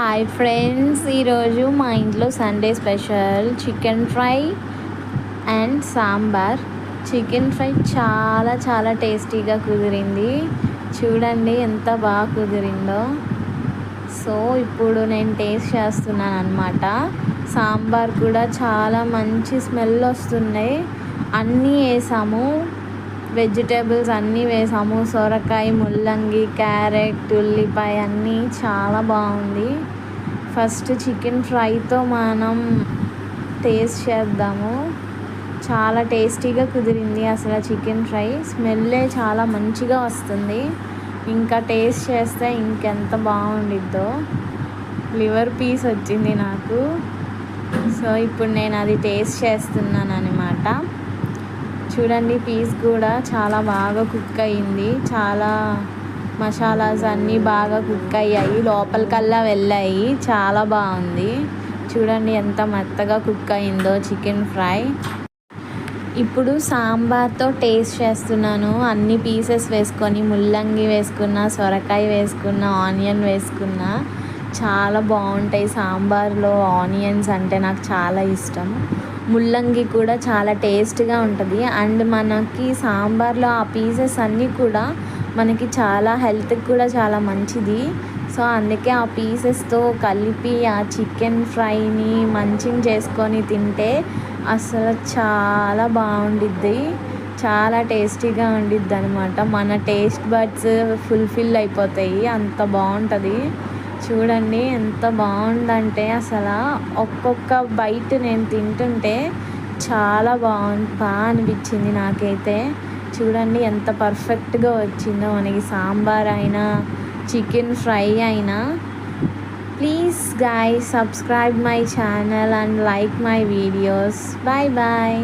Hi friends, ఈరోజు మా ఇంట్లో Sunday special chicken fry and sambar. Chicken fry చాలా చాలా టేస్టీగా కుదిరింది. చూడండి ఎంత బాగా కుదిరిందో. సో ఇప్పుడు నేను టేస్ట్ చేస్తున్నాను అన్నమాట. సాంబార్ కూడా చాలా మంచి స్మెల్ వస్తున్నాయి. అన్నీ వేసాము, వెజిటేబుల్స్ అన్నీ వేసాము. సొరకాయ, ముల్లంగి, క్యారెట్, ఉల్లిపాయ అన్నీ చాలా బాగుంది. ఫస్ట్ చికెన్ ఫ్రైతో మనం టేస్ట్ చేద్దాము. చాలా టేస్టీగా కుదిరింది అసలు చికెన్ ఫ్రై. స్మెల్లే చాలా మంచిగా వస్తుంది. ఇంకా టేస్ట్ చేస్తే ఇంకెంత బాగుండిద్దో. లివర్ పీస్ వచ్చింది నాకు. సో ఇప్పుడు నేను అది టేస్ట్ చేస్తున్నాను అన్నమాట. చూడండి, పీస్ కూడా చాలా బాగా కుక్ అయ్యింది. చాలా మసాలాస్ అన్నీ బాగా కుక్ అయ్యాయి, లోపలికల్లా వెళ్ళాయి. చాలా బాగుంది. చూడండి ఎంత మెత్తగా కుక్ అయిందో చికెన్ ఫ్రై. ఇప్పుడు సాంబార్తో టేస్ట్ చేస్తున్నాను. అన్ని పీసెస్ వేసుకొని, ముల్లంగి వేసుకున్న, సొరకాయ వేసుకున్న, ఆనియన్ వేసుకున్న. చాలా బాగుంటాయి సాంబార్లో. ఆనియన్స్ అంటే నాకు చాలా ఇష్టం. ముల్లంగి కూడా చాలా టేస్ట్గా ఉంటుంది. అండ్ మనకి సాంబార్లో ఆ పీసెస్ అన్నీ కూడా మనకి చాలా హెల్త్కి కూడా చాలా మంచిది. సో అందుకే ఆ పీసెస్తో కలిపి ఆ చికెన్ ఫ్రైని మంచిగా చేసుకొని తింటే అసలు చాలా బాగుండిద్ది. చాలా టేస్టీగా ఉండిద్ది అనమాట. మన టేస్ట్ బడ్స్ ఫుల్ఫిల్ అయిపోతాయి, అంత బాగుంటుంది. చూడండి ఎంత బాగుందంటే అసలు ఒక్కొక్క బైట్ నేను తింటుంటే చాలా బాగా అనిపించింది నాకైతే. చూడండి ఎంత పర్ఫెక్ట్గా వచ్చిందో మనకి సాంబార్ అయినా, చికెన్ ఫ్రై అయినా. Please guys, subscribe my channel and like my videos. Bye bye.